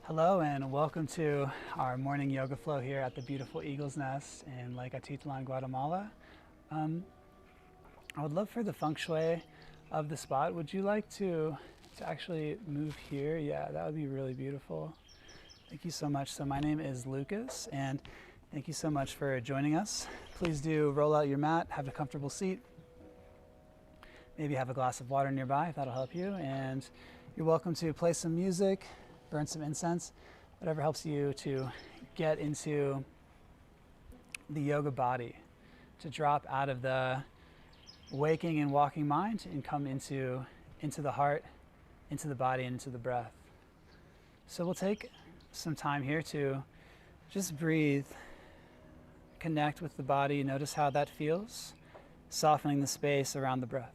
Hello and welcome to our morning yoga flow here at the beautiful Eagle's Nest in Lake Atitlan, Guatemala. I would love for the feng shui of the spot. Would you like to actually move here? Yeah, that would be really beautiful. Thank you so much. So my name is Lucas and thank you so much for joining us. Please do roll out your mat, have a comfortable seat. Maybe have a glass of water nearby if that'll help you. And you're welcome to play some music, burn some incense, whatever helps you to get into the yoga body, to drop out of the waking and walking mind and come into the heart, into the body, and into the breath. So we'll take some time here to just breathe, connect with the body, notice how that feels, softening the space around the breath.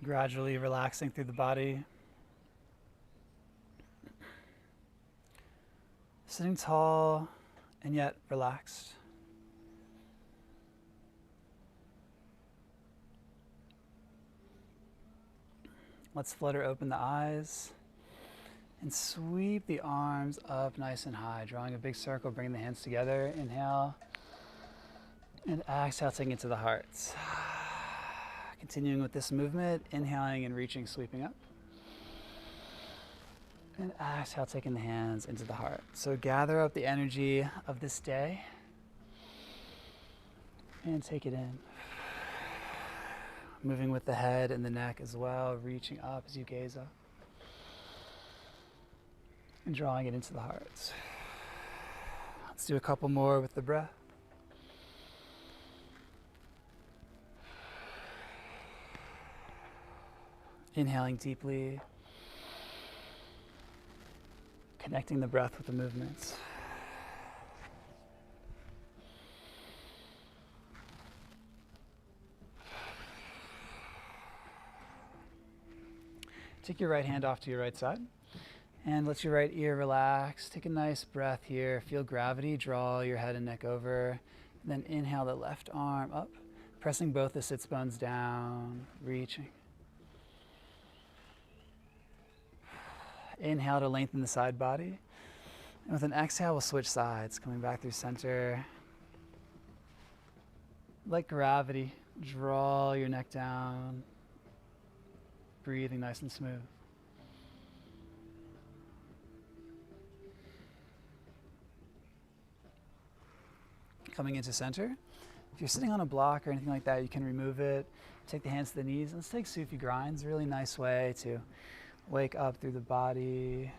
Gradually relaxing through the body. Sitting tall and yet relaxed. Let's flutter open the eyes and sweep the arms up nice and high, drawing a big circle, bringing the hands together. Inhale and exhale, taking it to the heart. Continuing with this movement, inhaling and reaching, sweeping up. And exhale, taking the hands into the heart. So gather up the energy of this day and take it in. Moving with the head and the neck as well, reaching up as you gaze up. And drawing it into the heart. Let's do a couple more with the breath. Inhaling deeply, connecting the breath with the movements. Take your right hand off to your right side and let your right ear relax. Take a nice breath here. Feel gravity, draw your head and neck over. And then inhale the left arm up, pressing both the sits bones down, reaching. Inhale to lengthen the side body. And with an exhale, we'll switch sides, coming back through center. Like gravity, draw your neck down. Breathing nice and smooth. Coming into center. If you're sitting on a block or anything like that, you can remove it. Take the hands to the knees. Let's take Sufi grinds, really nice way to wake up through the body.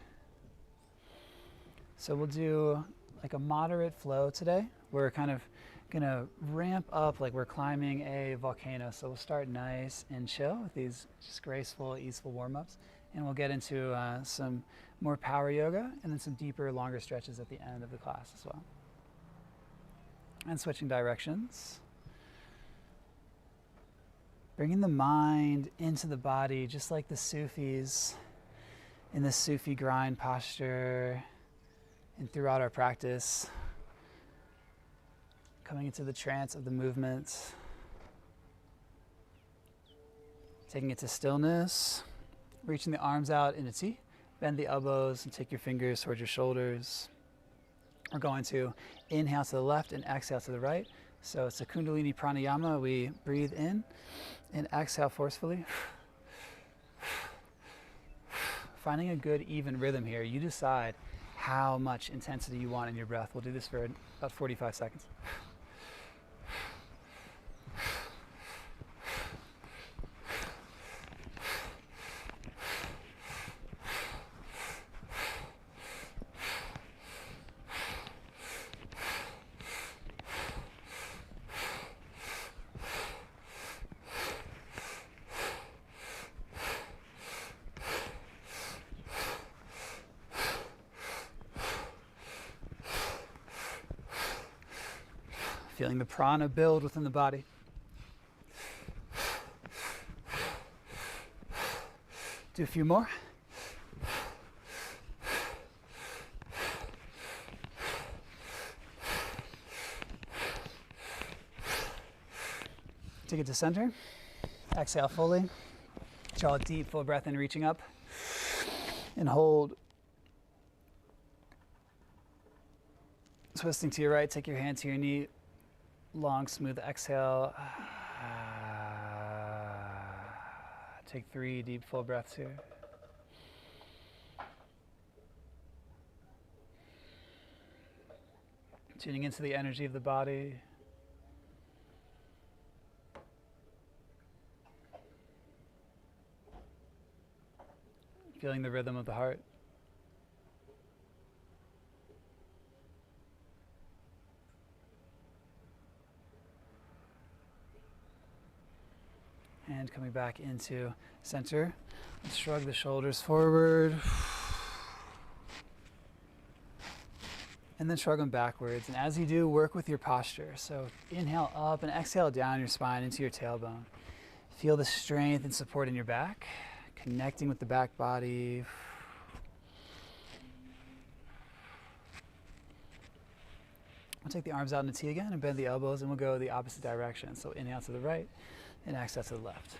So we'll do like a moderate flow today. We're kind of gonna ramp up like we're climbing a volcano. So we'll start nice and chill with these just graceful, easeful warm-ups. And we'll get into some more power yoga and then some deeper, longer stretches at the end of the class as well. And switching directions. Bringing the mind into the body, just like the Sufis in this Sufi grind posture and throughout our practice. Coming into the trance of the movement. Taking it to stillness. Reaching the arms out in a T. Bend the elbows and take your fingers towards your shoulders. We're going to inhale to the left and exhale to the right. So it's a Kundalini pranayama. We breathe in and exhale forcefully. Finding a good even rhythm here. You decide how much intensity you want in your breath. We'll do this for about 45 seconds. Feeling the prana build within the body. Do a few more. Take it to center. Exhale fully. Draw a deep, full breath in, reaching up. And hold. Twisting to your right, take your hand to your knee. Long, smooth exhale. Take 3 deep, full breaths here. Tuning into the energy of the body. Feeling the rhythm of the heart. And coming back into center. Let's shrug the shoulders forward. And then shrug them backwards. And as you do, work with your posture. So inhale up and exhale down your spine into your tailbone. Feel the strength and support in your back. Connecting with the back body. We'll take the arms out in a T again and bend the elbows, and we'll go the opposite direction. So inhale to the right and exhale to the left.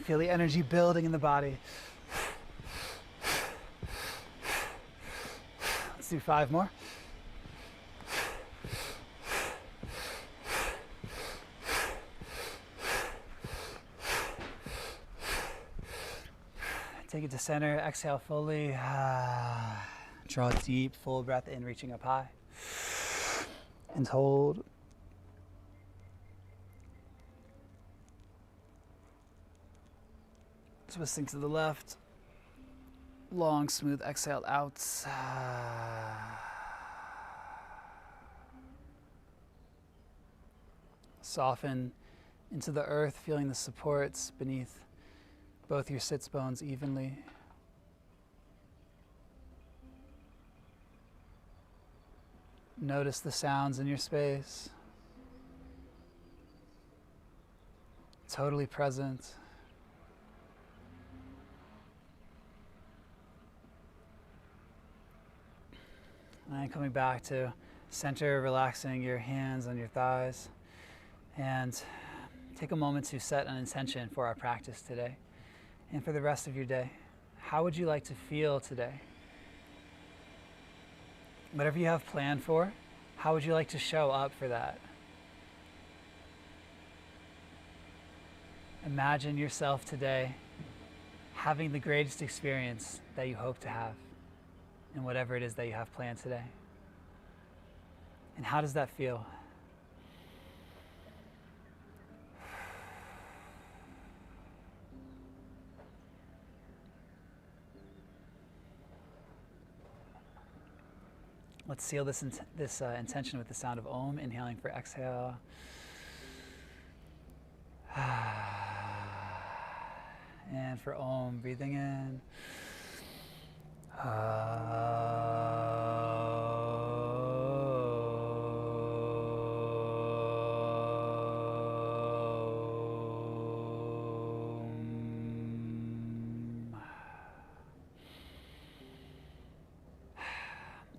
Feel the energy building in the body. Let's do 5 more. Take it to center, exhale fully. Draw a deep, full breath in, reaching up high. And hold. Twisting to the left. Long, smooth exhale out. Soften into the earth, feeling the supports beneath both your sits bones evenly. Notice the sounds in your space. Totally present. And coming back to center, relaxing your hands on your thighs. And take a moment to set an intention for our practice today and for the rest of your day. How would you like to feel today? Whatever you have planned for, how would you like to show up for that? Imagine yourself today having the greatest experience that you hope to have in whatever it is that you have planned today. And how does that feel? Let's seal this intention with the sound of Om, inhaling for exhale. And for Om, breathing in.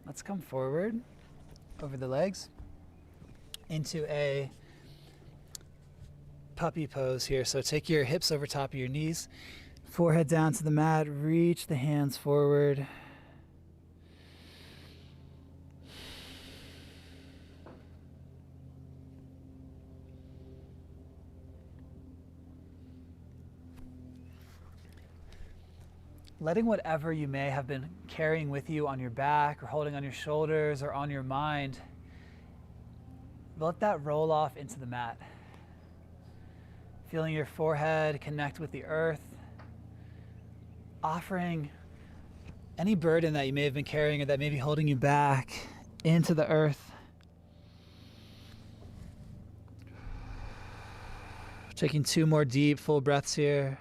Let's come forward over the legs into a puppy pose here. So take your hips over top of your knees, forehead down to the mat, reach the hands forward. letting whatever you may have been carrying with you on your back or holding on your shoulders or on your mind, let that roll off into the mat. Feeling your forehead connect with the earth, offering any burden that you may have been carrying or that may be holding you back into the earth. Taking 2 more deep, full breaths here.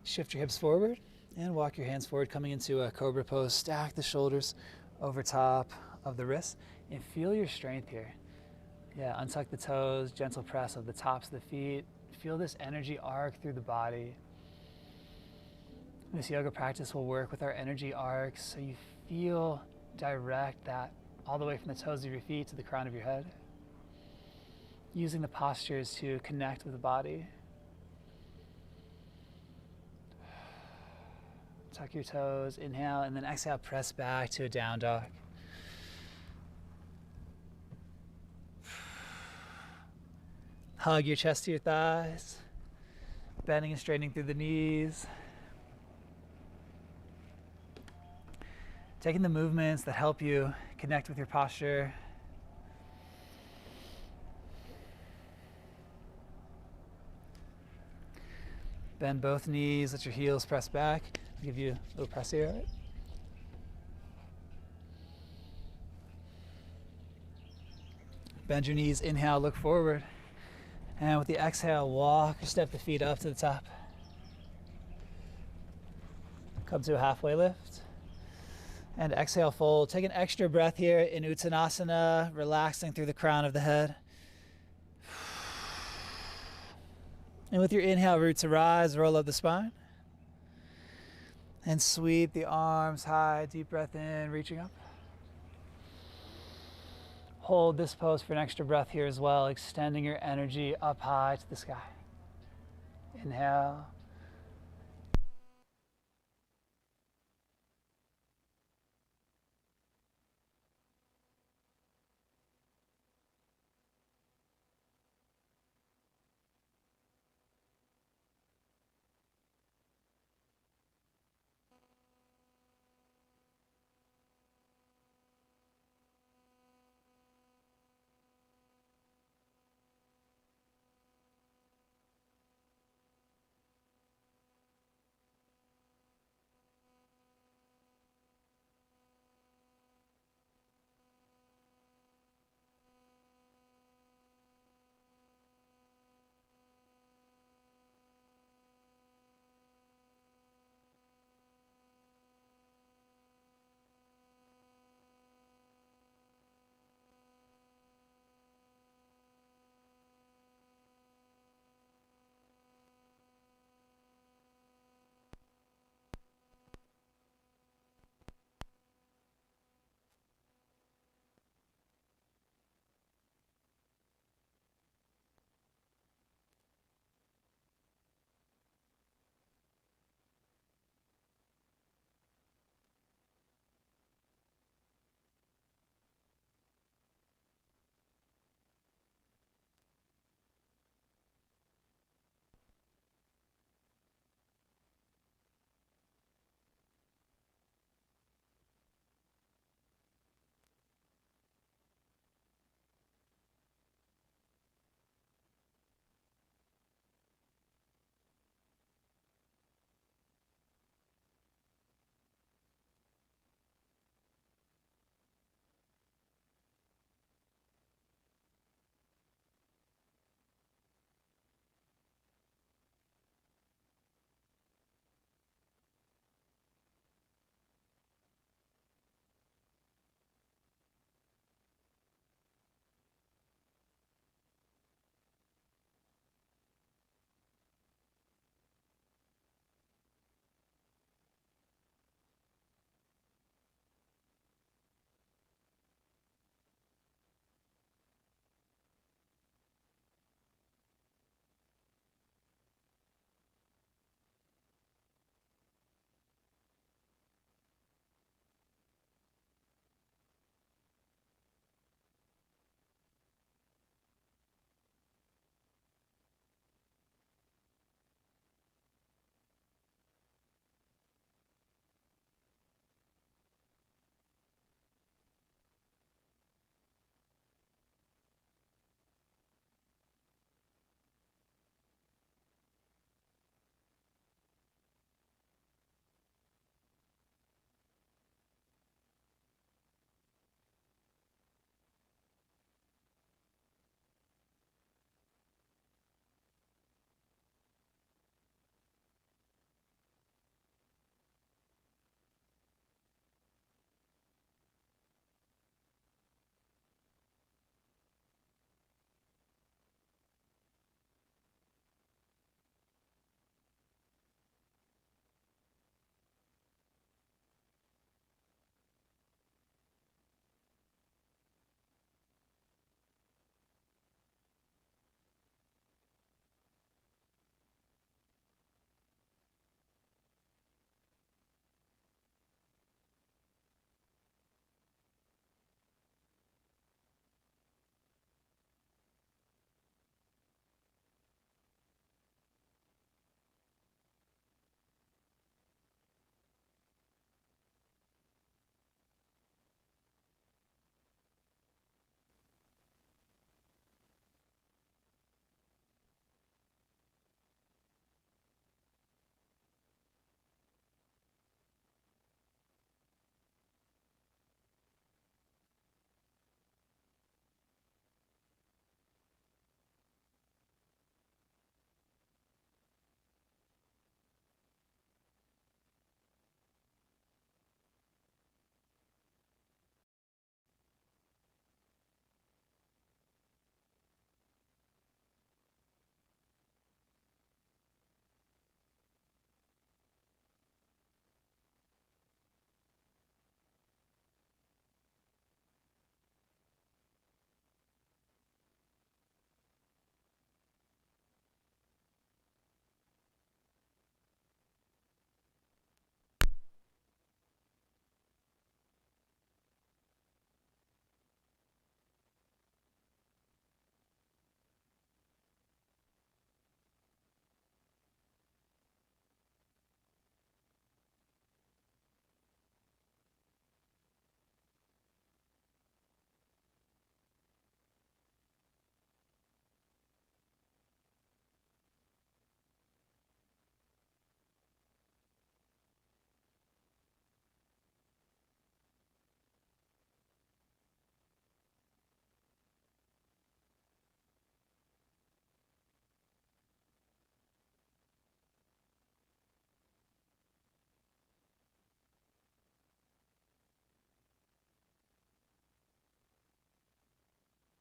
Shift your hips forward and walk your hands forward, coming into a cobra pose. Stack the shoulders over top of the wrists and feel your strength here. Yeah, untuck the toes, gentle press of the tops of the feet. Feel this energy arc through the body. This yoga practice will work with our energy arcs so you feel direct that all the way from the toes of your feet to the crown of your head. Using the postures to connect with the body. Tuck your toes, inhale, and then exhale, press back to a down dog. Hug your chest to your thighs, bending and straightening through the knees. Taking the movements that help you connect with your posture. Bend both knees, let your heels press back. I'll give you a little press here, all right? Bend your knees, inhale, look forward. And with the exhale, walk or step the feet up to the top. Come to a halfway lift. And exhale, fold. Take an extra breath here in Uttanasana, relaxing through the crown of the head. And with your inhale, root to rise, roll up the spine. And sweep the arms high, deep breath in, reaching up. Hold this pose for an extra breath here as well, extending your energy up high to the sky. Inhale.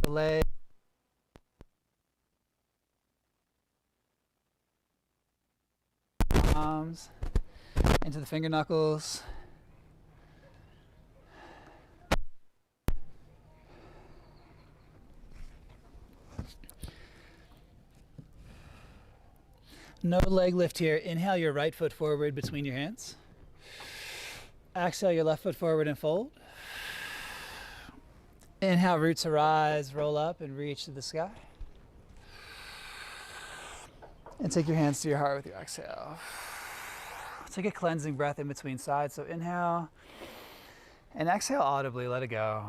the leg. Palms into the finger knuckles. No leg lift here. Inhale your right foot forward between your hands. Exhale your left foot forward and fold. Inhale, roots arise, roll up and reach to the sky. And take your hands to your heart with your exhale. Take a cleansing breath in between sides. So inhale and exhale audibly, let it go.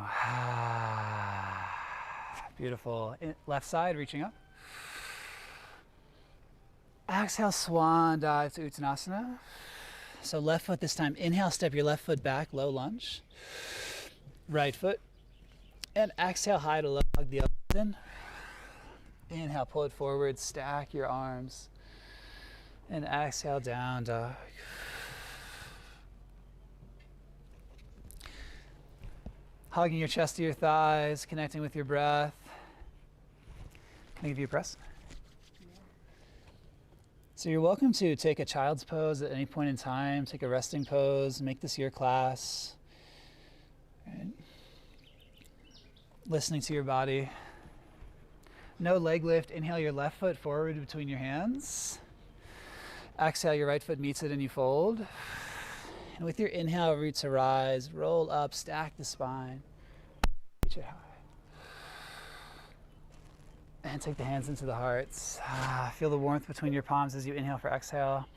Beautiful. Left side, reaching up. Exhale, swan dive to Uttanasana. So left foot this time. Inhale, step your left foot back, low lunge. Right foot. And exhale, high to low, hug the elbows in. Inhale, pull it forward, stack your arms. And exhale, down dog. Hugging your chest to your thighs, connecting with your breath. Can I give you a press? So you're welcome to take a child's pose at any point in time, take a resting pose, make this your class. Right. Listening to your body. No leg lift. Inhale your left foot forward between your hands. Exhale, your right foot meets it and you fold. And with your inhale, roots arise, roll up, stack the spine, reach it high. And take the hands into the hearts. Feel the warmth between your palms as you inhale for exhale.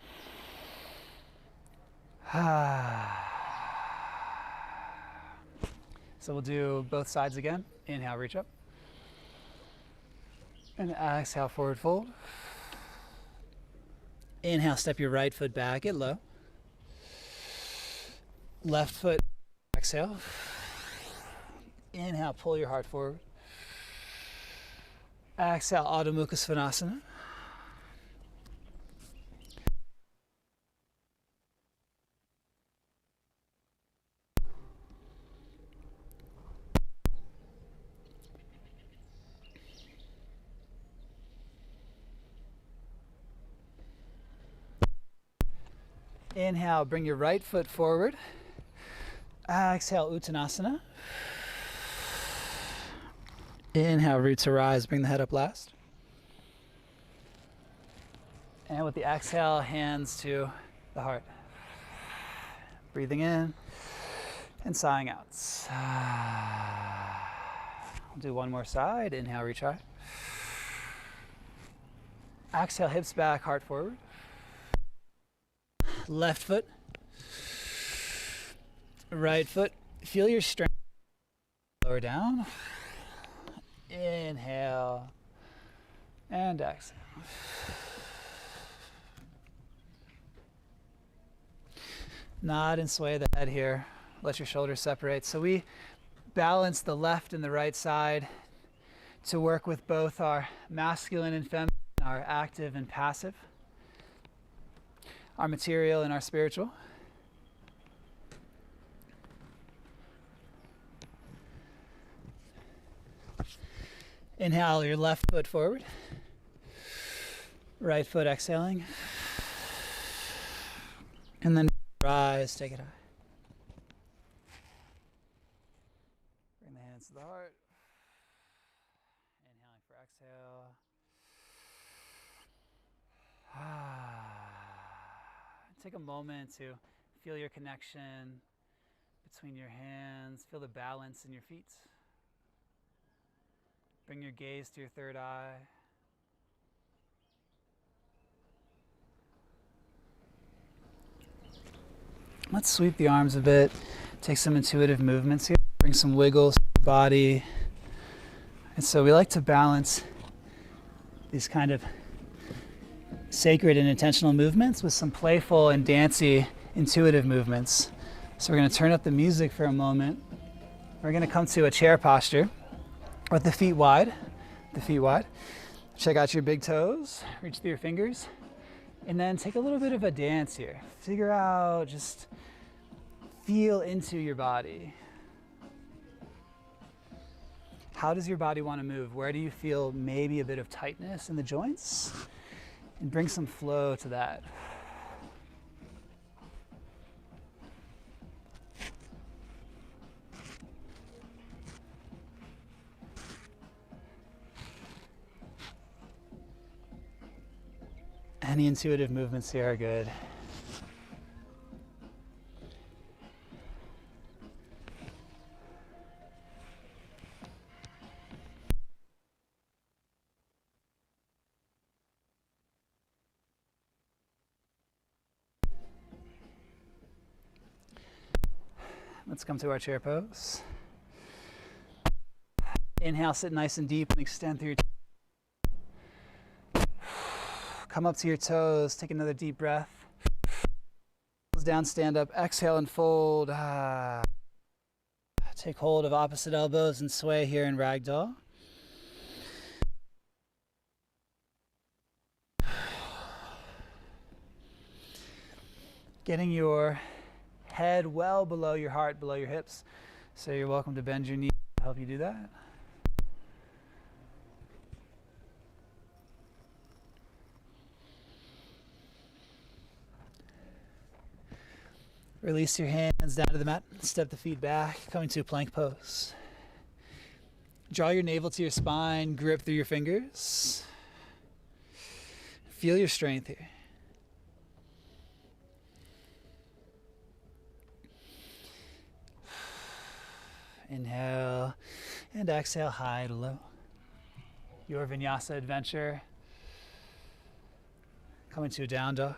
So we'll do both sides again. Inhale, reach up. And exhale, forward fold. Inhale, step your right foot back, get low. Left foot, exhale. Inhale, pull your heart forward. Exhale, Adho Mukha Svanasana. Inhale, bring your right foot forward. Exhale, Uttanasana. Inhale, roots arise, bring the head up last. And with the exhale, hands to the heart. Breathing in and sighing out. We'll do one more side. Inhale, reach high. Exhale, hips back, heart forward. Left foot. Right foot. Feel your strength. Lower down. Inhale and exhale. Nod and sway the head here. Let your shoulders separate. So we balance the left and the right side to work with both our masculine and feminine, our active and passive, our material and our spiritual. Inhale your left foot forward. Right foot exhaling. And then rise, take it high. Bring the hands to the heart. Inhaling for exhale. Take a moment to feel your connection between your hands. Feel the balance in your feet. Bring your gaze to your third eye. Let's sweep the arms a bit. Take some intuitive movements here. Bring some wiggles to the body. And so we like to balance these kind of sacred and intentional movements with some playful and dancey intuitive movements. So we're going to turn up the music for a moment. We're going to come to a chair posture with the feet wide, Check out your big toes, reach through your fingers, and then take a little bit of a dance here. Figure out, just feel into your body. How does your body want to move? Where do you feel maybe a bit of tightness in the joints? And bring some flow to that. Any intuitive movements here are good. Let's come to our chair pose. Inhale, sit nice and deep and extend through your come up to your toes, take another deep breath. Down, stand up, exhale and fold. Take hold of opposite elbows and sway here in ragdoll. Getting your head well below your heart, below your hips. So you're welcome to bend your knees to help you do that. Release your hands down to the mat, step the feet back, coming to a plank pose. Draw your navel to your spine, grip through your fingers. Feel your strength here. Inhale and exhale, high to low. Your vinyasa adventure. Coming to a down dog.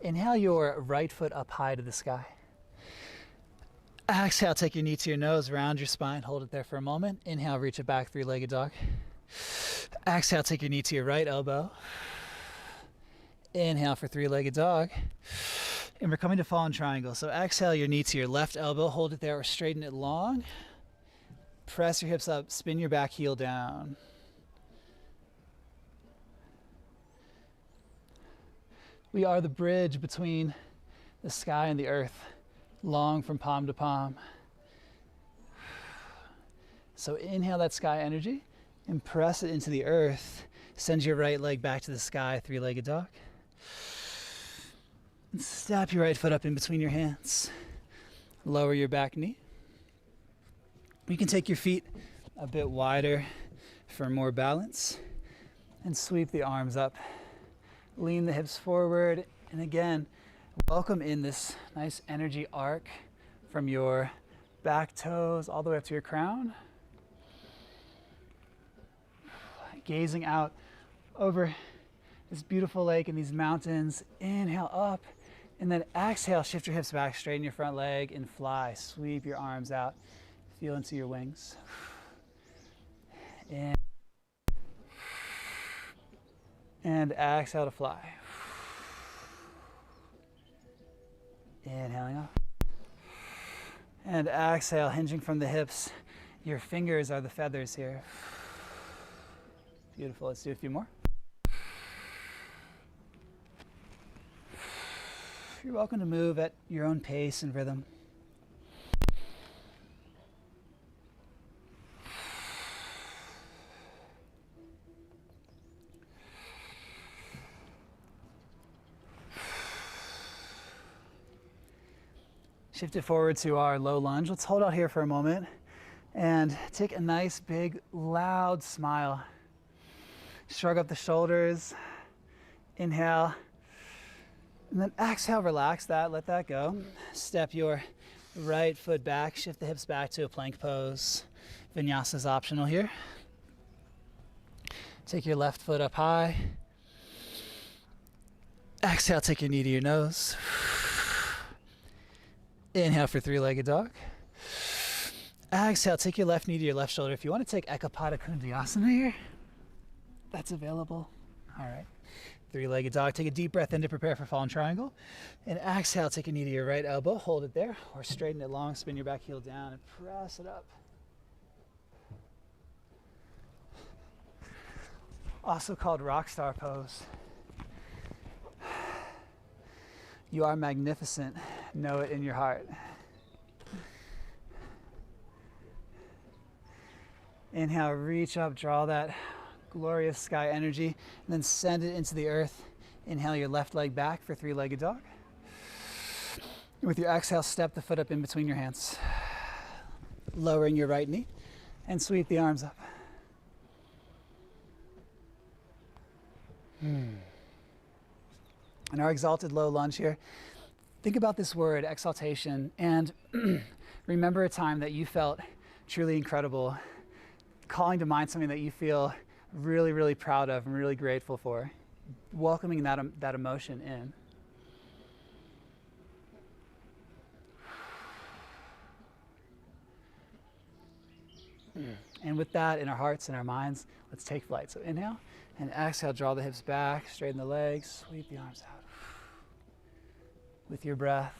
Inhale your right foot up high to the sky. Exhale, take your knee to your nose, round your spine, hold it there for a moment. Inhale, reach it back, three-legged dog. Exhale, take your knee to your right elbow. Inhale for three-legged dog. And we're coming to fallen triangle. So exhale your knee to your left elbow, hold it there or straighten it long. Press your hips up, spin your back heel down. We are the bridge between the sky and the earth, long from palm to palm. So inhale that sky energy and press it into the earth. Send your right leg back to the sky, three-legged dog. And step your right foot up in between your hands. Lower your back knee. You can take your feet a bit wider for more balance and sweep the arms up. Lean the hips forward, and again, welcome in this nice energy arc from your back toes all the way up to your crown. Gazing out over this beautiful lake and these mountains. Inhale up, and then exhale, shift your hips back, straighten your front leg, and fly. Sweep your arms out, feel into your wings. And exhale to fly. Inhaling up. And exhale, hinging from the hips. Your fingers are the feathers here. Beautiful. Let's do a few more. You're welcome to move at your own pace and rhythm. Shift it forward to our low lunge. Let's hold out here for a moment and take a nice, big, loud smile. Shrug up the shoulders. Inhale. And then exhale, relax that, let that go. Step your right foot back, shift the hips back to a plank pose. Vinyasa is optional here. Take your left foot up high. Exhale, take your knee to your nose. Inhale for three-legged dog. Exhale, take your left knee to your left shoulder. If you want to take Ekapada Kundayasana here, that's available. All right. Three-legged dog. Take a deep breath in to prepare for fallen triangle. And exhale, take a knee to your right elbow. Hold it there, or straighten it long. Spin your back heel down and press it up. Also called rock star pose. You are magnificent. Know it in your heart. Inhale, reach up, draw that glorious sky energy, and then send it into the earth. Inhale your left leg back for three-legged dog. With your exhale, step the foot up in between your hands. Lowering your right knee and sweep the arms up. In our exalted low lunge here, think about this word, exaltation, and remember a time that you felt truly incredible, calling to mind something that you feel really, really proud of and really grateful for, welcoming that emotion in. And with that in our hearts and our minds, let's take flight. So inhale and exhale, draw the hips back, straighten the legs, sweep the arms out. With your breath.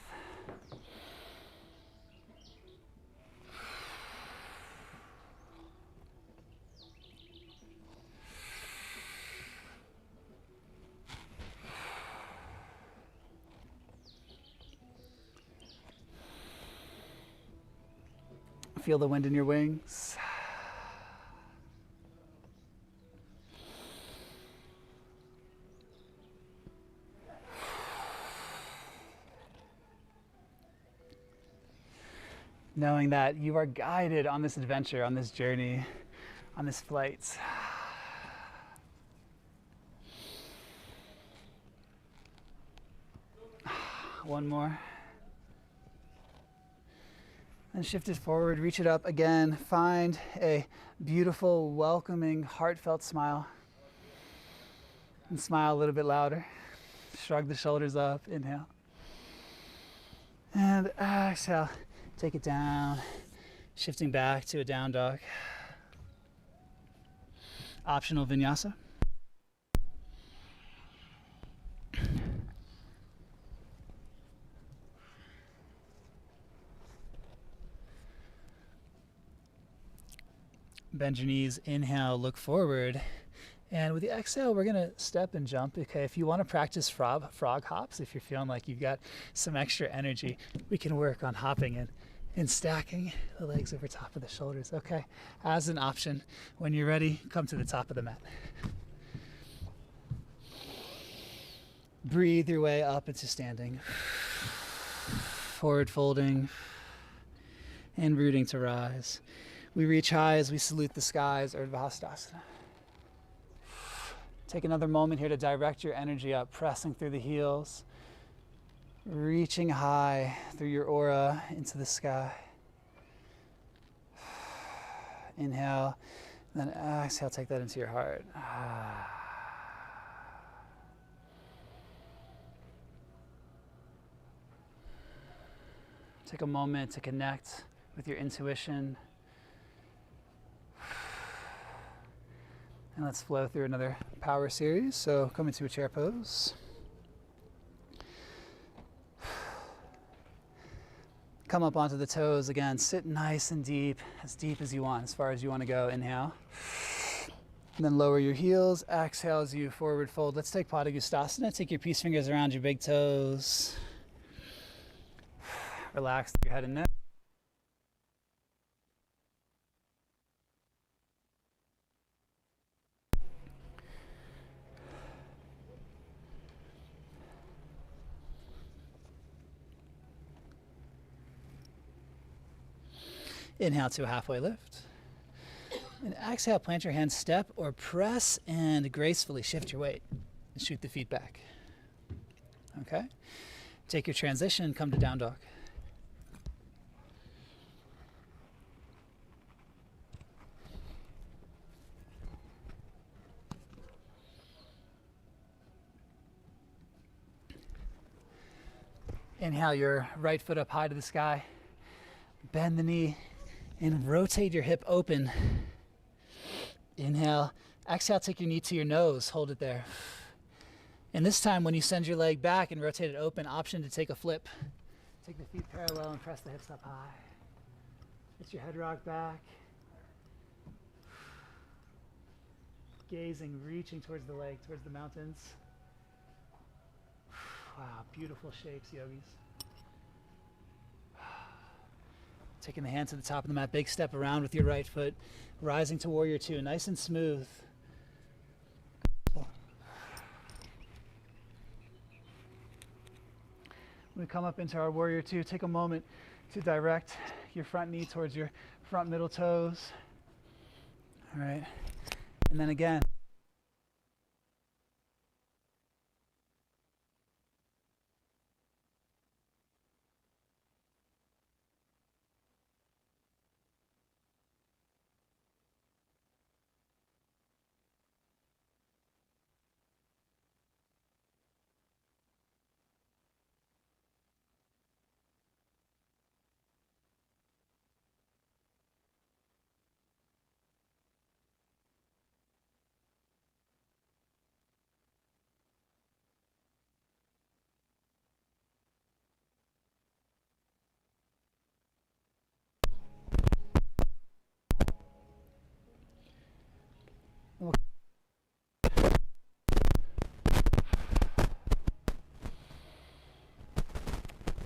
Feel the wind in your wings. Knowing that you are guided on this adventure, on this journey, on this flight. One more. And shift it forward, reach it up again. Find a beautiful, welcoming, heartfelt smile. And smile a little bit louder. Shrug the shoulders up, inhale. And exhale. Take it down, shifting back to a down dog. Optional vinyasa. Bend your knees, inhale, look forward. And with the exhale, we're gonna step and jump. Okay, if you wanna practice frog hops, if you're feeling like you've got some extra energy, we can work on hopping and stacking the legs over top of the shoulders. Okay, as an option. When you're ready, come to the top of the mat. Breathe your way up into standing. Forward folding and rooting to rise. We reach high as we salute the skies, Urdhva Hastasana. Take another moment here to direct your energy up, pressing through the heels, reaching high through your aura into the sky. Inhale, then exhale, take that into your heart. Take a moment to connect with your intuition. And let's flow through another power series. So come into a chair pose. Come up onto the toes again. Sit nice and deep as you want, as far as you want to go. Inhale. And then lower your heels. Exhale as you forward fold. Let's take Padangusthasana. Take your peace fingers around your big toes. Relax your head and neck. Inhale to a halfway lift. And exhale, plant your hands, step or press, and gracefully shift your weight and shoot the feet back. Okay? Take your transition, come to down dog. Inhale your right foot up high to the sky. Bend the knee and rotate your hip open. Inhale. Exhale, take your knee to your nose. Hold it there. And this time, when you send your leg back and rotate it open, option to take a flip. Take the feet parallel and press the hips up high. Get your head rocked back. Gazing, reaching towards the leg, towards the mountains. Wow, beautiful shapes, yogis. Taking the hand to the top of the mat, big step around with your right foot, rising to warrior two, nice and smooth. When we come up into our warrior two, take a moment to direct your front knee towards your front middle toes. All right, and then again.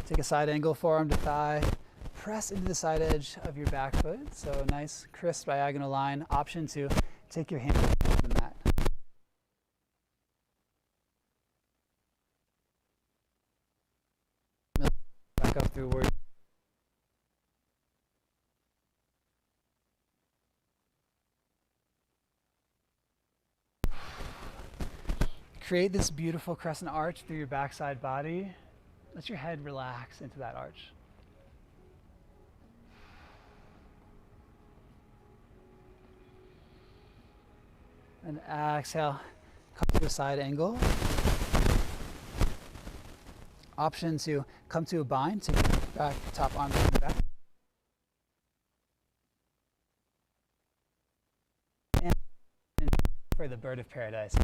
Take a side angle, forearm to thigh. Press into the side edge of your back foot. So nice, crisp diagonal line. Option to take your hand off the mat. Back up through warrior. Create this beautiful crescent arch through your backside body. Let your head relax into that arch. And exhale, come to a side angle. Option to come to a bind, take your back, top arm to the back. And for the bird of paradise.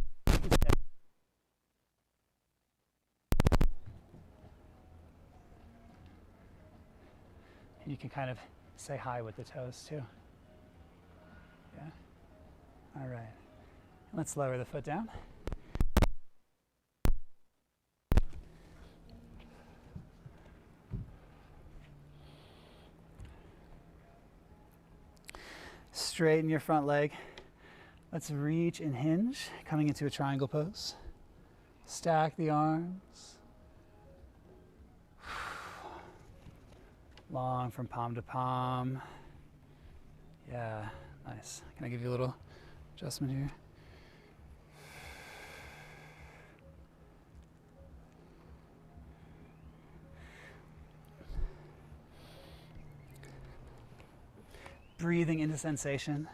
You can kind of say hi with the toes too. Yeah. All right. Let's lower the foot down. Straighten your front leg. Let's reach and hinge, coming into a triangle pose. Stack the arms. Long from palm to palm. Yeah, nice. Can I give you a little adjustment here? Breathing into sensation.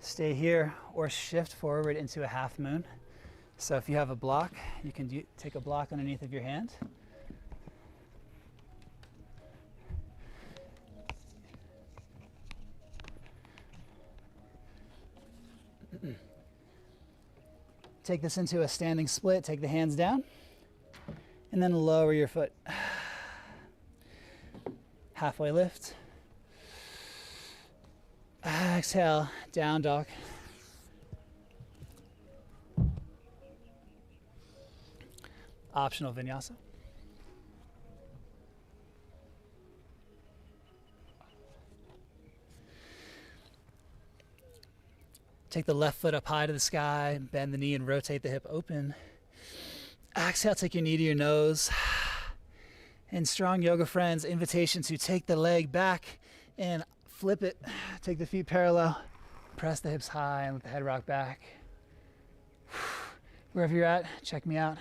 Stay here or shift forward into a half moon. So if you have a block, you can take a block underneath of your hand. Take this into a standing split, take the hands down, and then lower your foot. Halfway lift. Exhale, down dog. Optional vinyasa. Take the left foot up high to the sky, bend the knee and rotate the hip open. Exhale, take your knee to your nose. And strong yoga friends, invitation to take the leg back and flip it. Take the feet parallel, press the hips high and let the head rock back. Wherever you're at, check me out.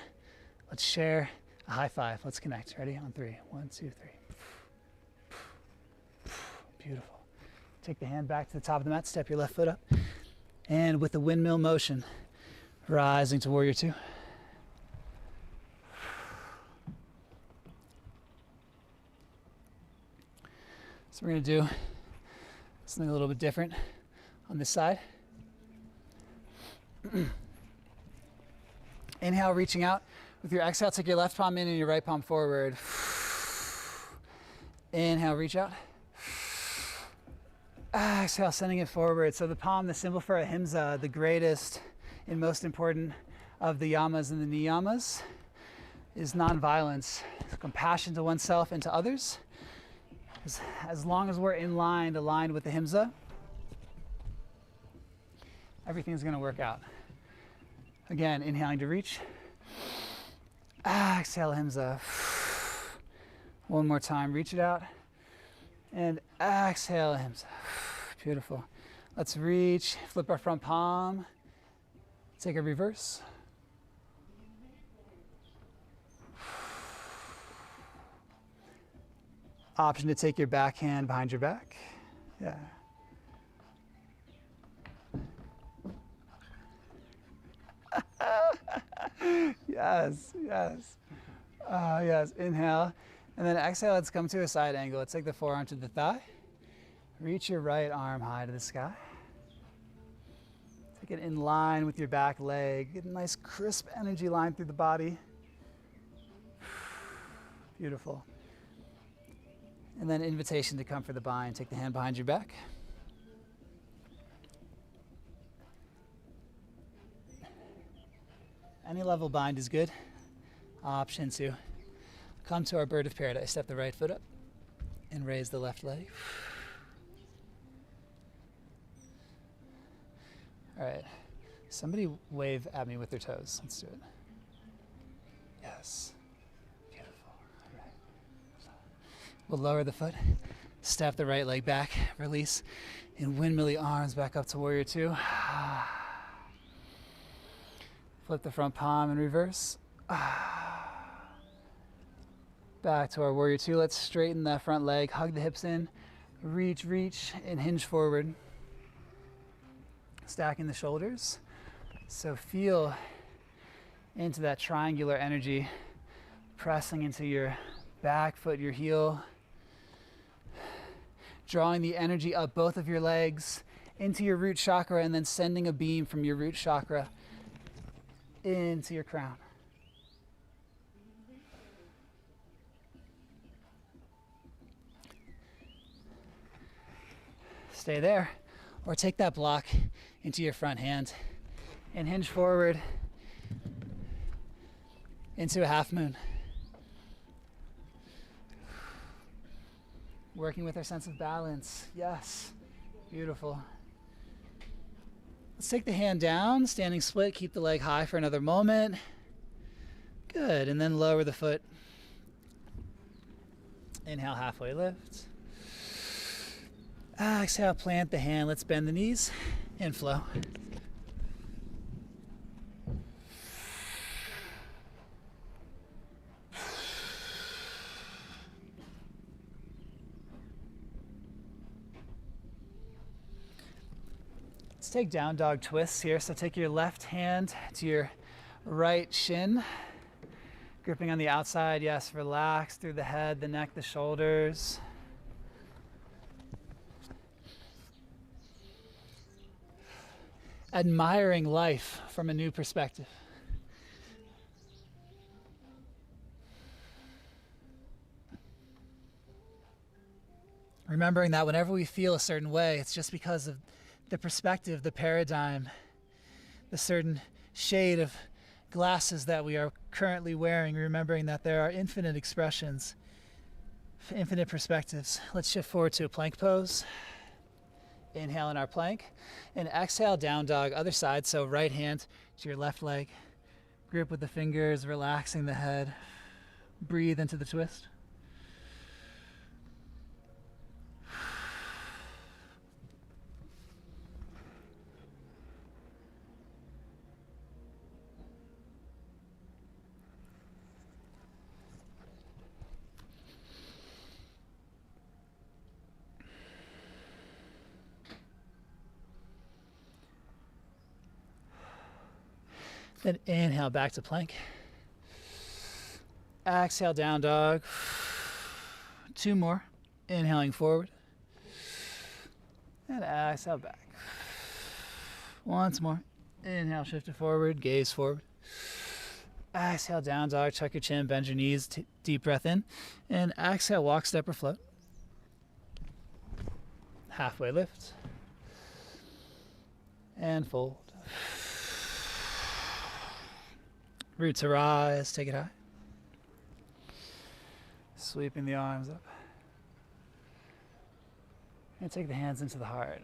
Let's share a high five. Let's connect. Ready? On three. 1, 2, 3. Beautiful. Take the hand back to the top of the mat. Step your left foot up. And with the windmill motion, rising to warrior two. So we're going to do something a little bit different on this side. Inhale, reaching out. With your exhale, take your left palm in and your right palm forward. Inhale, reach out. Exhale, sending it forward. So the palm, the symbol for ahimsa, the greatest and most important of the yamas and the niyamas is nonviolence, compassion to oneself and to others. As long as we're aligned with the himsa, everything's going to work out. Again, inhaling to reach. Exhale, himsa. One more time, reach it out. And exhale, himsa. Beautiful. Let's reach, flip our front palm. Take a reverse. Option to take your back hand behind your back. Yeah. Yes, yes. Yes, inhale. And then exhale, let's come to a side angle. Let's take the forearm to the thigh. Reach your right arm high to the sky. Take it in line with your back leg. Get a nice crisp energy line through the body. Beautiful. And then invitation to come for the bind. Take the hand behind your back. Any level bind is good. Option to come to our bird of paradise. Step the right foot up and raise the left leg. All right. Somebody wave at me with their toes. Let's do it. Yes. Beautiful. All right. We'll lower the foot. Step the right leg back. Release. And windmilly arms back up to warrior two. Flip the front palm in reverse. Back to our warrior two. Let's straighten that front leg. Hug the hips in. Reach, reach, and hinge forward. Stacking the shoulders. So feel into that triangular energy, pressing into your back foot, your heel, drawing the energy up both of your legs into your root chakra, and then sending a beam from your root chakra into your crown. Stay there, or take that block into your front hand and hinge forward into a half moon. Working with our sense of balance. Yes, beautiful. Let's take the hand down, standing split, keep the leg high for another moment. Good, and then lower the foot. Inhale, halfway lift. Exhale, plant the hand. Let's bend the knees and flow. Let's take down dog twists here. So take your left hand to your right shin, gripping on the outside. Yes, relax through the head, the neck, the shoulders. Admiring life from a new perspective. Remembering that whenever we feel a certain way, it's just because of the perspective, the paradigm, the certain shade of glasses that we are currently wearing, remembering that there are infinite expressions, infinite perspectives. Let's shift forward to a plank pose. Inhale in our plank, and exhale, down dog, other side. So right hand to your left leg. Grip with the fingers, relaxing the head. Breathe into the twist. Then inhale back to plank. Exhale, down dog. 2 more. Inhaling forward. And exhale back. Once more. Inhale, shift it forward, gaze forward. Exhale, down dog. Tuck your chin, bend your knees. Deep breath in. And exhale, walk, step, or float. Halfway lift. And fold. Root to rise, take it high. Sweeping the arms up. And take the hands into the heart.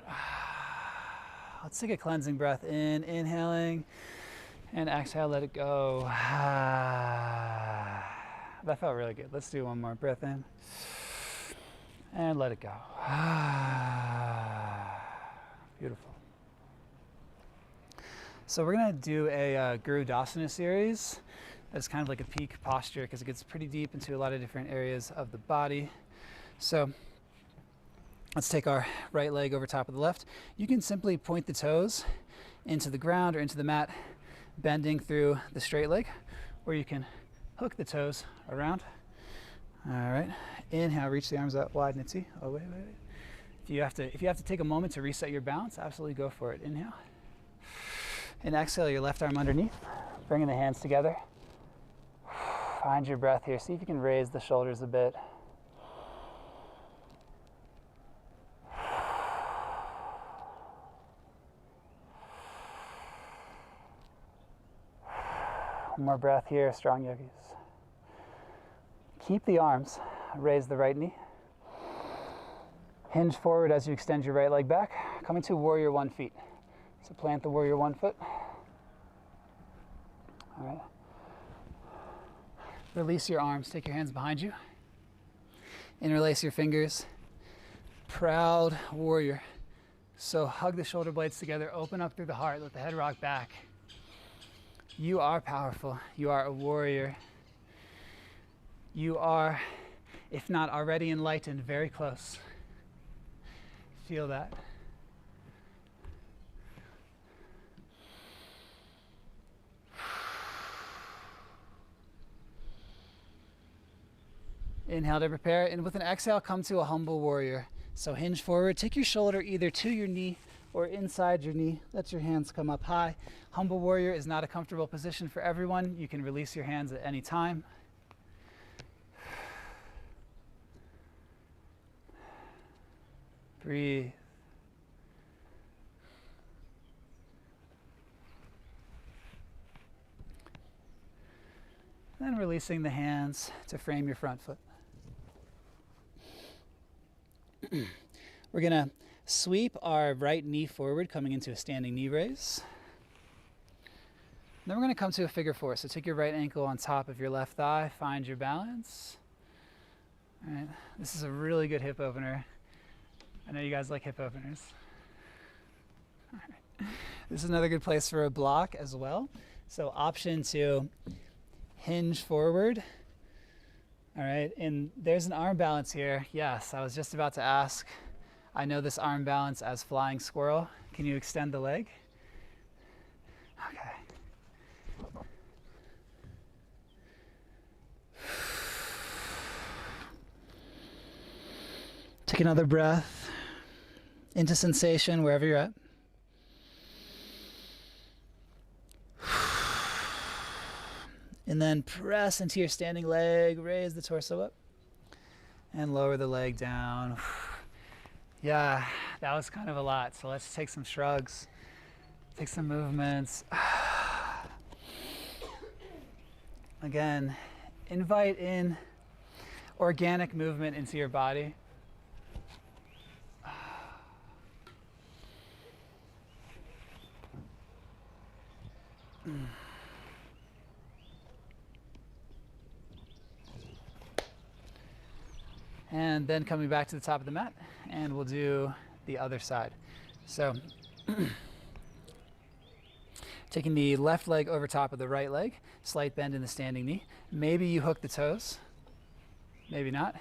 Let's take a cleansing breath in, inhaling, and exhale, let it go. That felt really good. Let's do one more breath in, and let it go. Beautiful. So we're gonna do a Garudasana series. That's kind of like a peak posture because it gets pretty deep into a lot of different areas of the body. So let's take our right leg over top of the left. You can simply point the toes into the ground or into the mat, bending through the straight leg, or you can hook the toes around. All right, inhale, reach the arms out wide, Nitsi. Oh, wait. If you have to take a moment to reset your balance, absolutely go for it. Inhale. And exhale, your left arm underneath, bringing the hands together. Find your breath here. See if you can raise the shoulders a bit. One more breath here, strong yogis. Keep the arms, raise the right knee. Hinge forward as you extend your right leg back, coming to warrior one feet. So plant the warrior one foot. All right. Release your arms, take your hands behind you. Interlace your fingers. Proud warrior. So hug the shoulder blades together, open up through the heart, let the head rock back. You are powerful. You are a warrior. You are, if not already enlightened, very close. Feel that. Inhale to prepare, and with an exhale, come to a humble warrior. So hinge forward, take your shoulder either to your knee or inside your knee. Let your hands come up high. Humble warrior is not a comfortable position for everyone. You can release your hands at any time. Breathe. Then releasing the hands to frame your front foot. We're gonna sweep our right knee forward, coming into a standing knee raise. Then we're gonna come to a figure four. So take your right ankle on top of your left thigh, find your balance. All right, this is a really good hip opener. I know you guys like hip openers. All right. This is another good place for a block as well. So option to hinge forward. All right, and there's an arm balance here. Yes, I was just about to ask. I know this arm balance as flying squirrel. Can you extend the leg? Okay. Take another breath into sensation wherever you're at. And then press into your standing leg, raise the torso up, and lower the leg down. Yeah, that was kind of a lot. So let's take some shrugs, take some movements. Again, invite in organic movement into your body. And then coming back to the top of the mat, and we'll do the other side. So taking the left leg over top of the right leg, slight bend in the standing knee. Maybe you hook the toes, maybe not.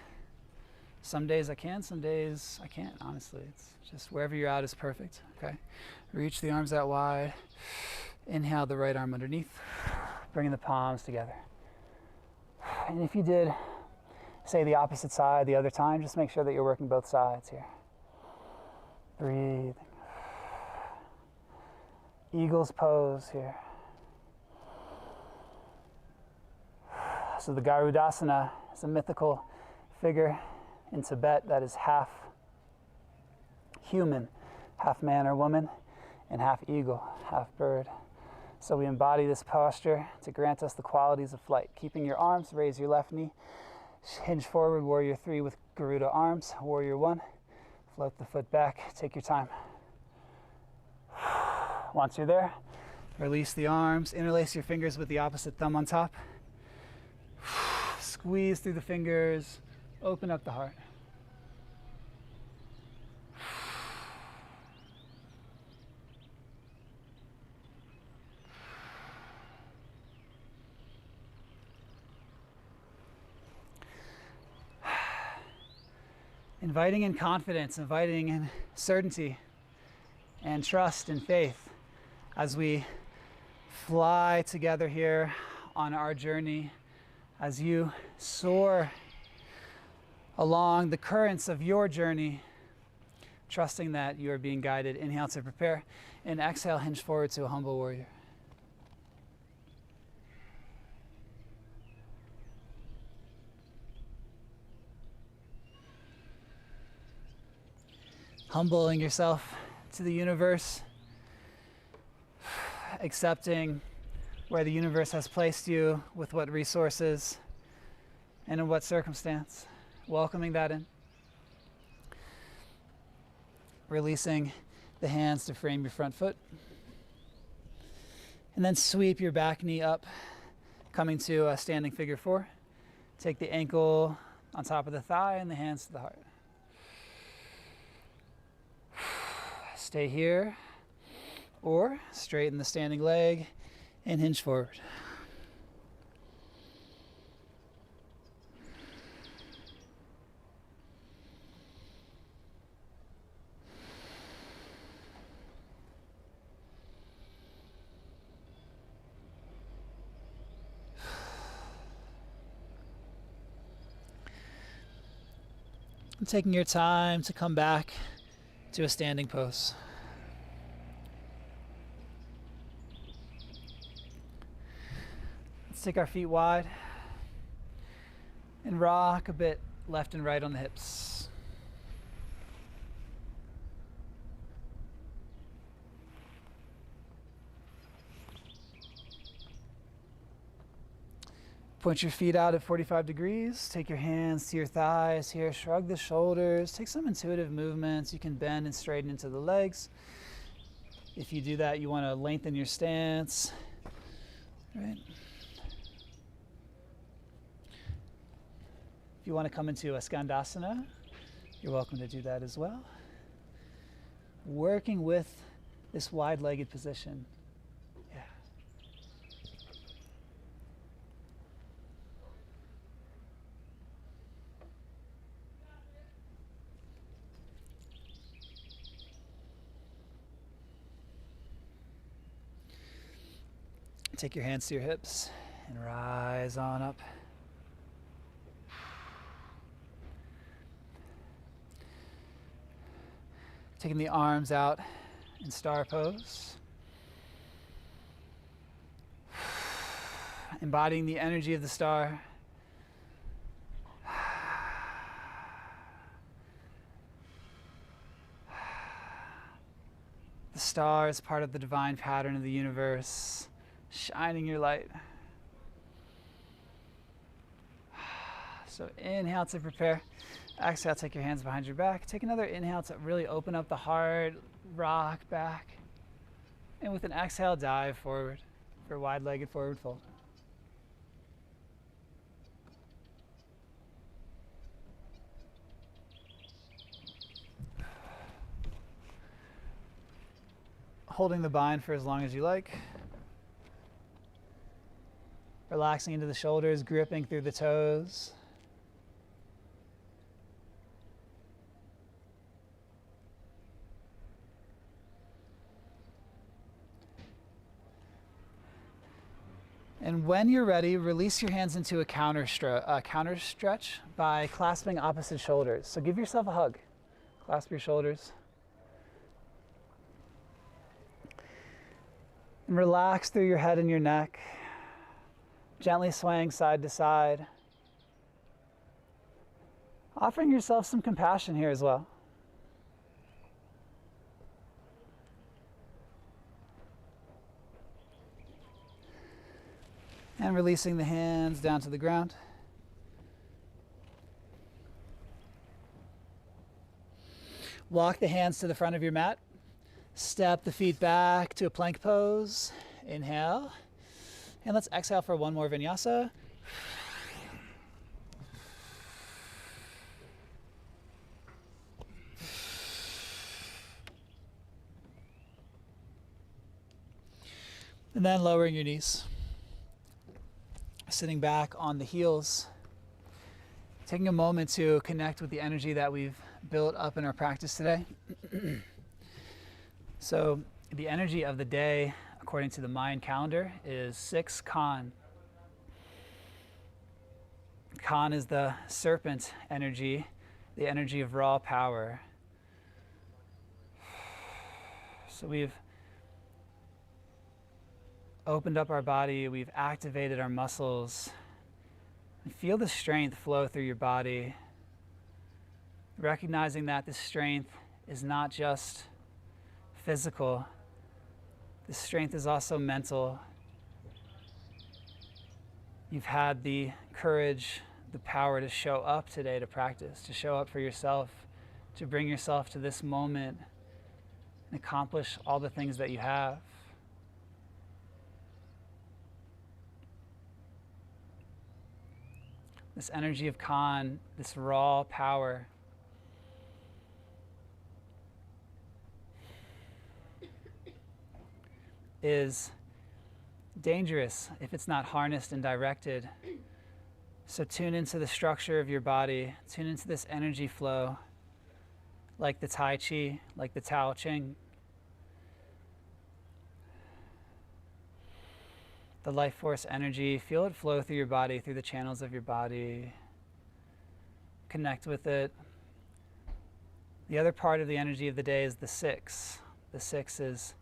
Some days I can, some days I can't, honestly. It's just wherever you're at is perfect, okay? Reach the arms out wide. Inhale the right arm underneath, bringing the palms together. And if you did, say the opposite side the other time, just make sure that you're working both sides here. Breathe. Eagle's pose here. So the Garudasana is a mythical figure in Tibet that is half human, half man or woman, and half eagle, half bird. So we embody this posture to grant us the qualities of flight. Keeping your arms, raise your left knee, hinge forward, warrior 3 with Garuda arms, warrior 1, float the foot back, take your time. Once you're there, release the arms, interlace your fingers with the opposite thumb on top. Squeeze through the fingers, open up the heart. Inviting in confidence, inviting in certainty and trust and faith as we fly together here on our journey, as you soar along the currents of your journey, trusting that you are being guided. Inhale to prepare, and exhale, hinge forward to a humble warrior. Humbling yourself to the universe, accepting where the universe has placed you, with what resources, and in what circumstance. Welcoming that in. Releasing the hands to frame your front foot. And then sweep your back knee up, coming to a standing figure 4. Take the ankle on top of the thigh and the hands to the heart. Stay here, or straighten the standing leg and hinge forward. And taking your time to come back to a standing pose. Let's take our feet wide and rock a bit left and right on the hips. Point your feet out at 45 degrees. Take your hands to your thighs here. Shrug the shoulders. Take some intuitive movements. You can bend and straighten into the legs. If you do that, you want to lengthen your stance. Right. If you want to come into a skandasana, you're welcome to do that as well. Working with this wide-legged position. Yeah. Take your hands to your hips and rise on up. Taking the arms out in star pose. Embodying the energy of the star. The star is part of the divine pattern of the universe, shining your light. So inhale to prepare. Exhale, take your hands behind your back. Take another inhale to really open up the heart, rock back. And with an exhale, dive forward for a wide-legged forward fold. Holding the bind for as long as you like. Relaxing into the shoulders, gripping through the toes. And when you're ready, release your hands into a counter stretch by clasping opposite shoulders. So give yourself a hug. Clasp your shoulders. And relax through your head and your neck. Gently swaying side to side. Offering yourself some compassion here as well. And releasing the hands down to the ground. Walk the hands to the front of your mat. Step the feet back to a plank pose. Inhale. And let's exhale for one more vinyasa. And then lowering your knees. Sitting back on the heels. Taking a moment to connect with the energy that we've built up in our practice today. So the energy of the day, according to the Mayan calendar, is 6 Kan. Kan is the serpent energy, the energy of raw power. So we've opened up our body, we've activated our muscles. And feel the strength flow through your body, recognizing that this strength is not just physical, this strength is also mental. You've had the courage, the power to show up today to practice, to show up for yourself, to bring yourself to this moment and accomplish all the things that you have. This energy of Kan, this raw power, is dangerous if it's not harnessed and directed. So tune into the structure of your body, tune into this energy flow, like the Tai Chi, like the Tao Ching. The life force energy, feel it flow through your body, through the channels of your body. Connect with it. The other part of the energy of the day is the 6. The 6 is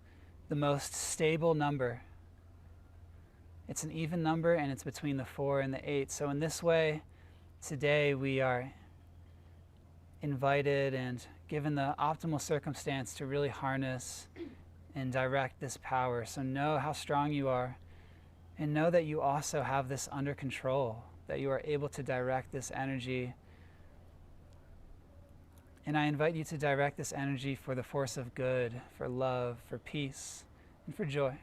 the most stable number. It's an even number and it's between the 4 and the 8. So in this way, today we are invited and given the optimal circumstance to really harness and direct this power. So know how strong you are. And know that you also have this under control, that you are able to direct this energy. And I invite you to direct this energy for the force of good, for love, for peace, and for joy.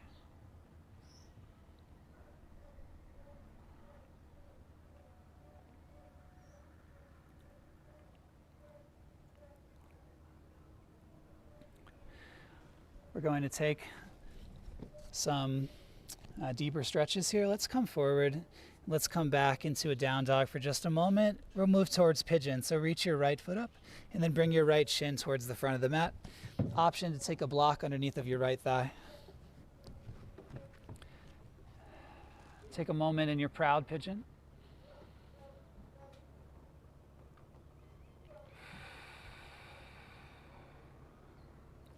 We're going to take some deeper stretches here. Let's come forward. Let's come back into a down dog for just a moment. We'll move towards pigeon. So reach your right foot up and then bring your right shin towards the front of the mat. Option to take a block underneath of your right thigh. Take a moment in your proud pigeon.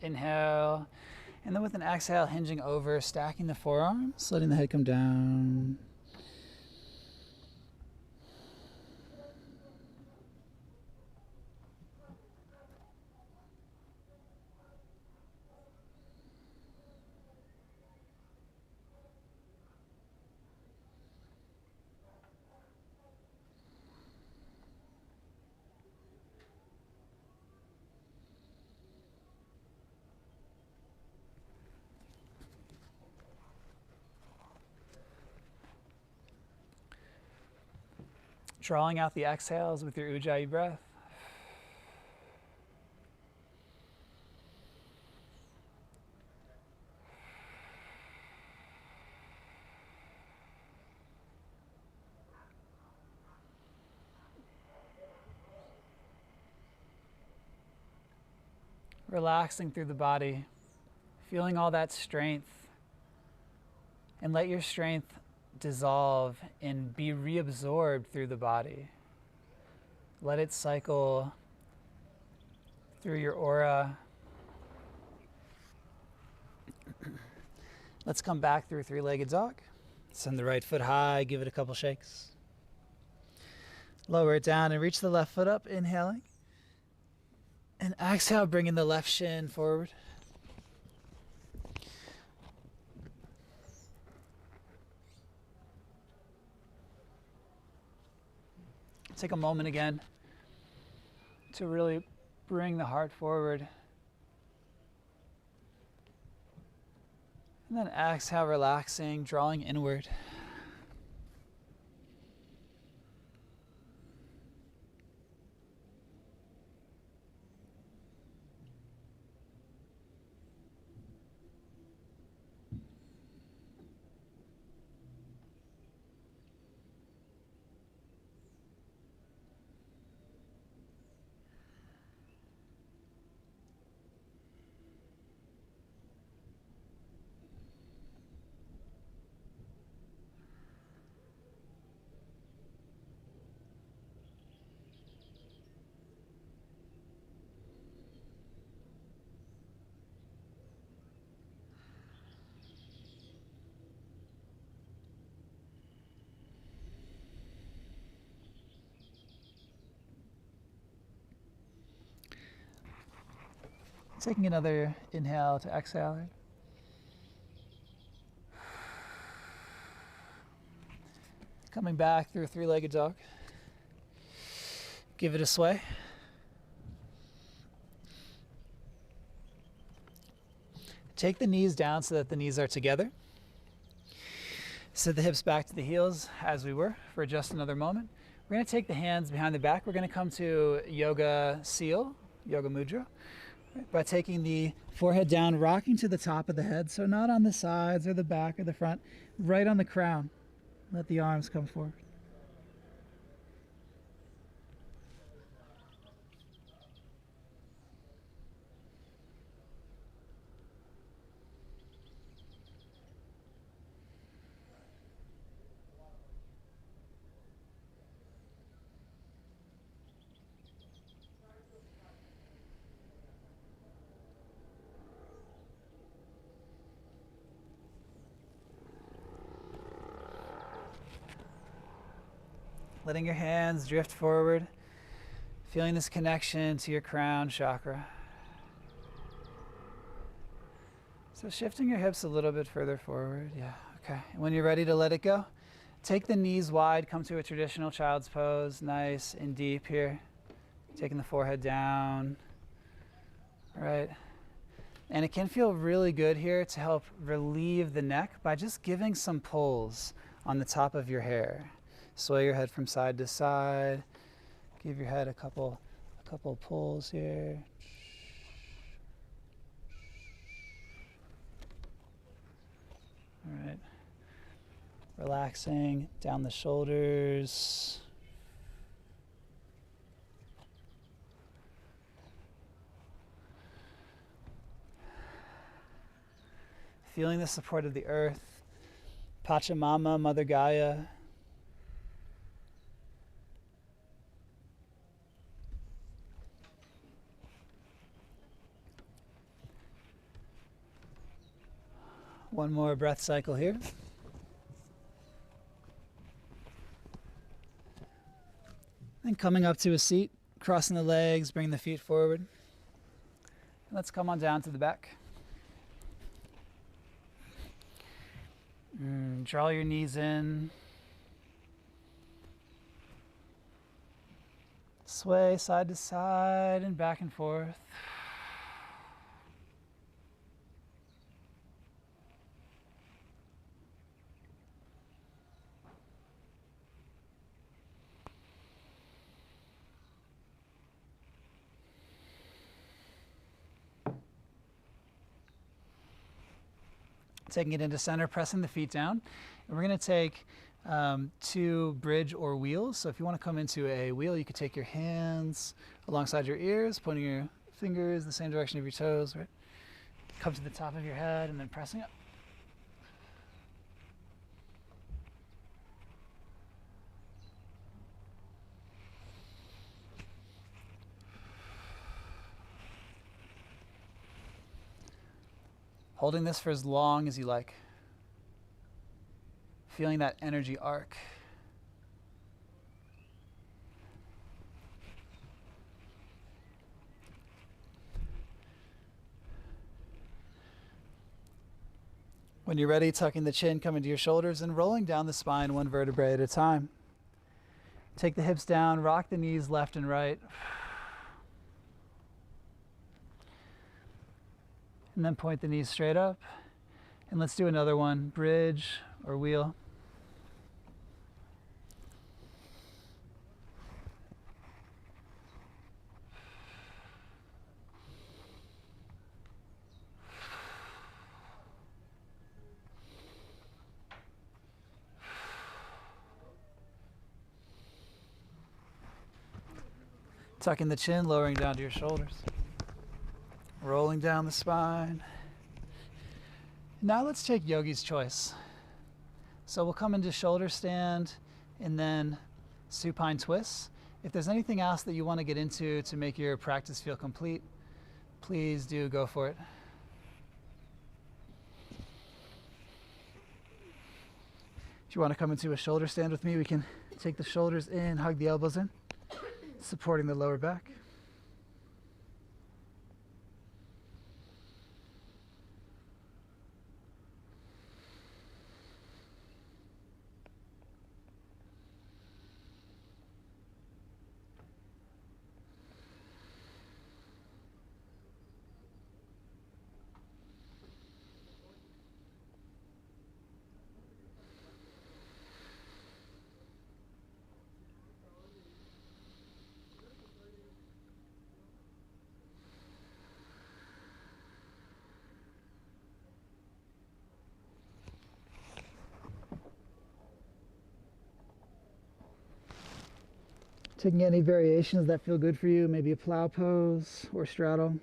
Inhale. And then with an exhale, hinging over, stacking the forearms, letting the head come down. Drawing out the exhales with your Ujjayi breath. Relaxing through the body, feeling all that strength, and let your strength dissolve and be reabsorbed through the body. Let it cycle through your aura. Let's come back through three-legged dog. Send the right foot high, give it a couple shakes. Lower it down and reach the left foot up, inhaling. And exhale, bringing the left shin forward. Take a moment again to really bring the heart forward. And then exhale, relaxing, drawing inward. Taking another inhale to exhale. Coming back through a three-legged dog. Give it a sway. Take the knees down so that the knees are together. Sit the hips back to the heels as we were for just another moment. We're going to take the hands behind the back. We're going to come to yoga seal, yoga mudra, by taking the forehead down, rocking to the top of the head, so not on the sides or the back or the front, right on the crown. Let the arms come forward. Letting your hands drift forward, feeling this connection to your crown chakra. So shifting your hips a little bit further forward. Yeah, okay. And when you're ready to let it go, take the knees wide, come to a traditional child's pose, nice and deep here. Taking the forehead down. All right. And it can feel really good here to help relieve the neck by just giving some pulls on the top of your hair. Sway your head from side to side. Give your head a couple pulls here. All right. Relaxing down the shoulders. Feeling the support of the earth. Pachamama, Mother Gaia. One more breath cycle here. And coming up to a seat, crossing the legs, bring the feet forward. And let's come on down to the back. Draw your knees in. Sway side to side and back and forth. Taking it into center, pressing the feet down. And we're going to take 2 bridge or wheels. So if you want to come into a wheel, you could take your hands alongside your ears, pointing your fingers the same direction of your toes, right? Come to the top of your head and then pressing up. Holding this for as long as you like. Feeling that energy arc. When you're ready, tucking the chin, coming to your shoulders and rolling down the spine 1 vertebrae at a time. Take the hips down, rock the knees left and right. And then point the knees straight up. And let's do another one, bridge or wheel. Tucking the chin, lowering down to your shoulders. Rolling down the spine. Now let's take yogi's choice. So we'll come into shoulder stand and then supine twists. If there's anything else that you want to get into to make your practice feel complete, please do go for it. If you want to come into a shoulder stand with me, we can take the shoulders in, hug the elbows in, supporting the lower back. Taking any variations that feel good for you, maybe a plow pose or straddle.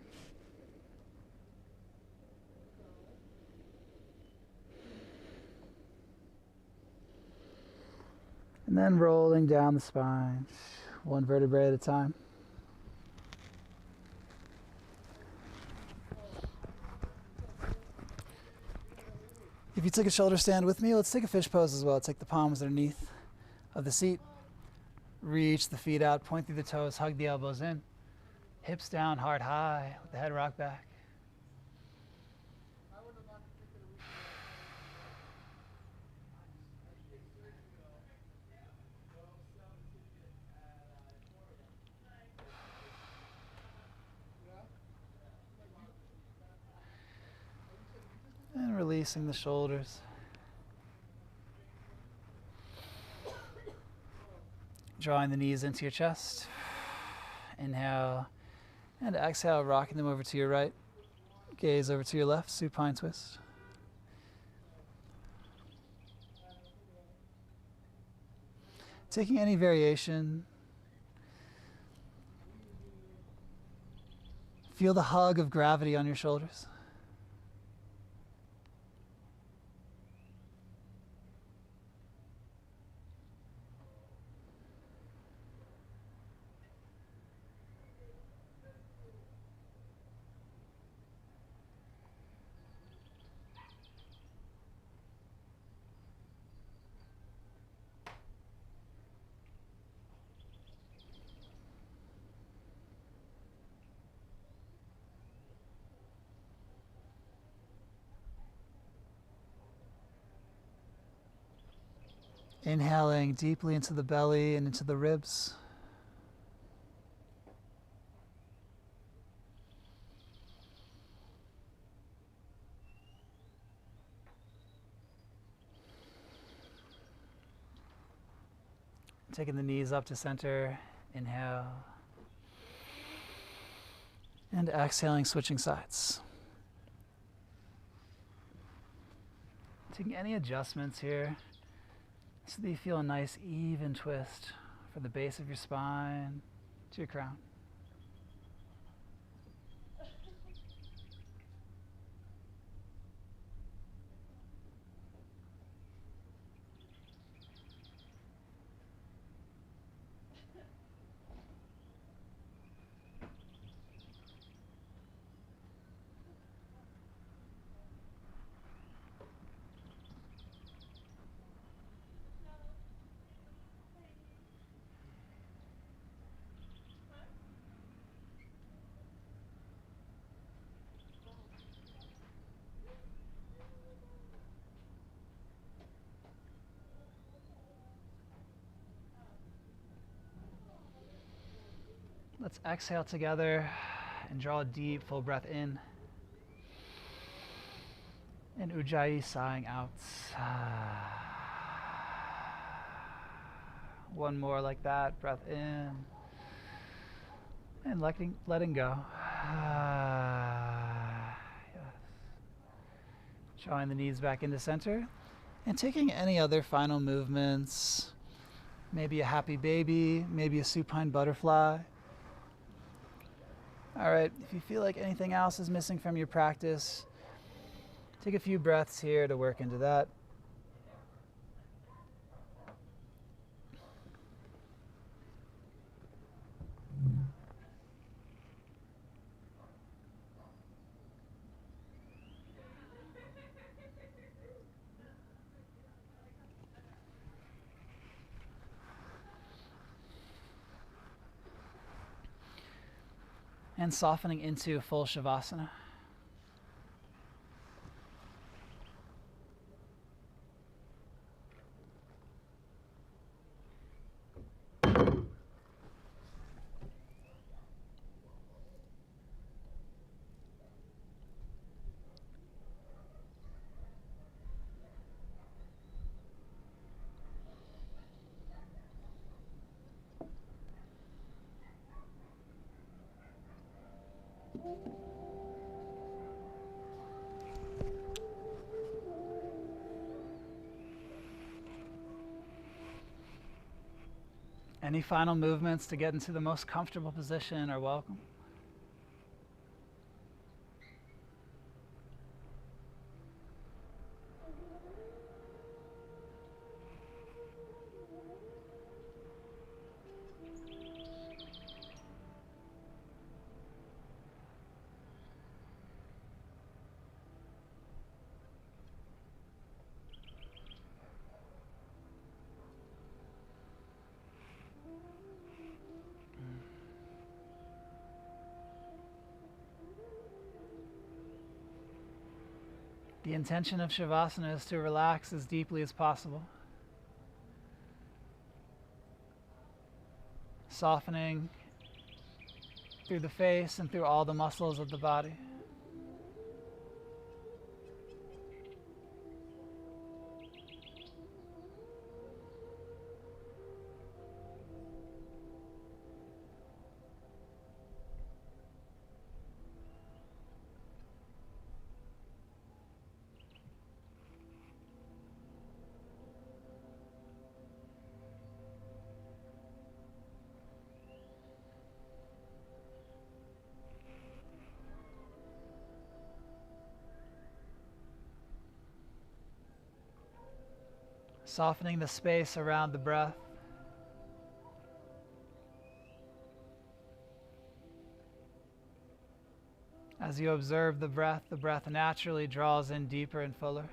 And then rolling down the spine, one vertebrae at a time. If you took a shoulder stand with me, let's take a fish pose as well. Take the palms underneath of the seat. Reach the feet out, point through the toes, hug the elbows in. Hips down, heart high, let the head rock back. And releasing the shoulders. Drawing the knees into your chest. Inhale and exhale, rocking them over to your right. Gaze over to your left, supine twist. Taking any variation. Feel the hug of gravity on your shoulders. Inhaling deeply into the belly and into the ribs. Taking the knees up to center. Inhale. And exhaling, switching sides. Taking any adjustments here, so that you feel a nice even twist from the base of your spine to your crown. Let's exhale together and draw a deep, full breath in. And Ujjayi, sighing out. One more like that, breath in. And letting go. Yes. Drawing the knees back into center. And taking any other final movements. Maybe a happy baby, maybe a supine butterfly. All right, if you feel like anything else is missing from your practice, take a few breaths here to work into that. And softening into full Shavasana. Any final movements to get into the most comfortable position are welcome. The intention of Shavasana is to relax as deeply as possible. Softening through the face and through all the muscles of the body. Softening the space around the breath. As you observe the breath naturally draws in deeper and fuller.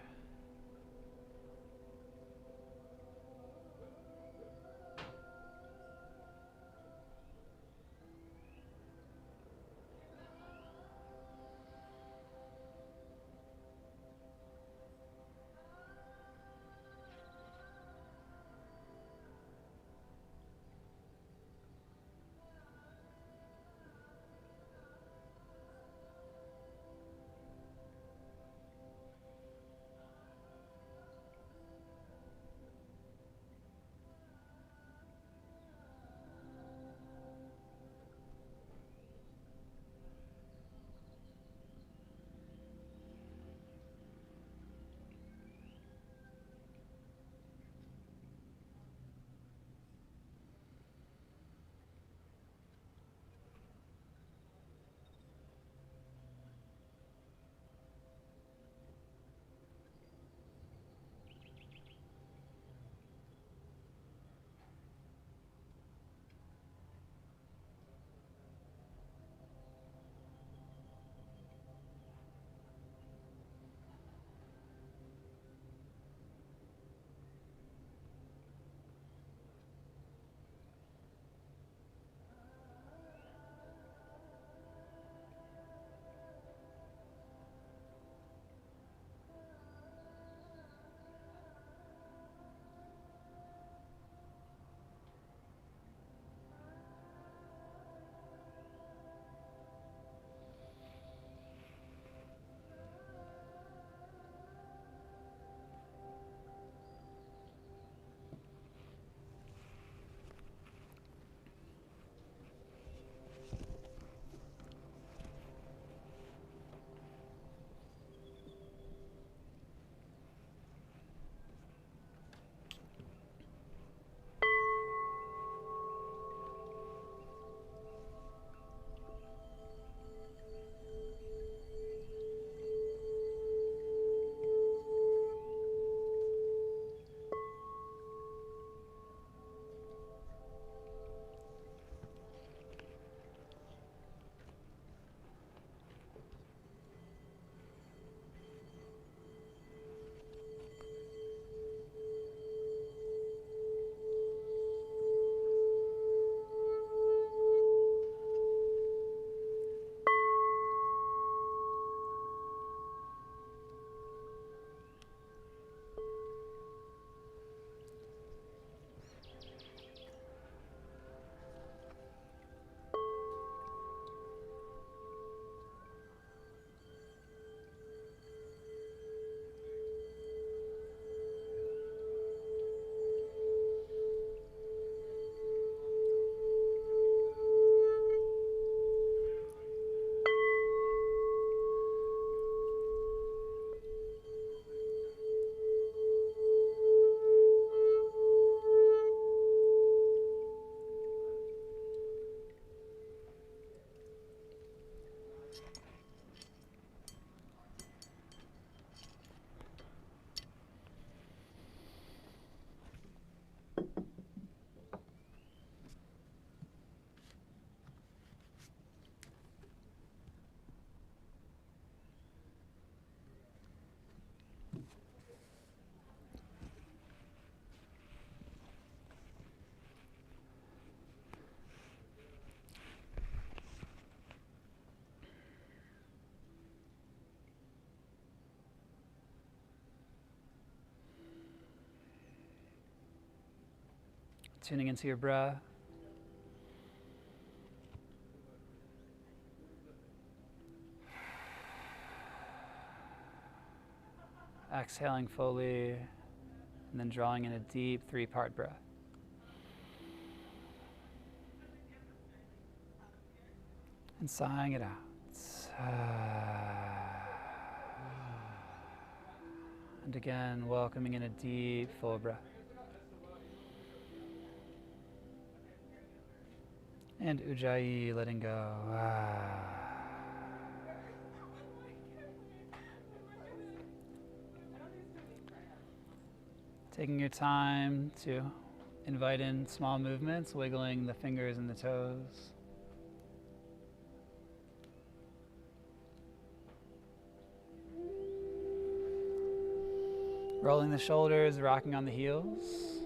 tuning into your breath. Exhaling fully, and then drawing in a deep 3-part breath. And sighing it out. And again, welcoming in a deep, full breath. And Ujjayi, letting go. Taking your time to invite in small movements, wiggling the fingers and the toes. Rolling the shoulders, rocking on the heels.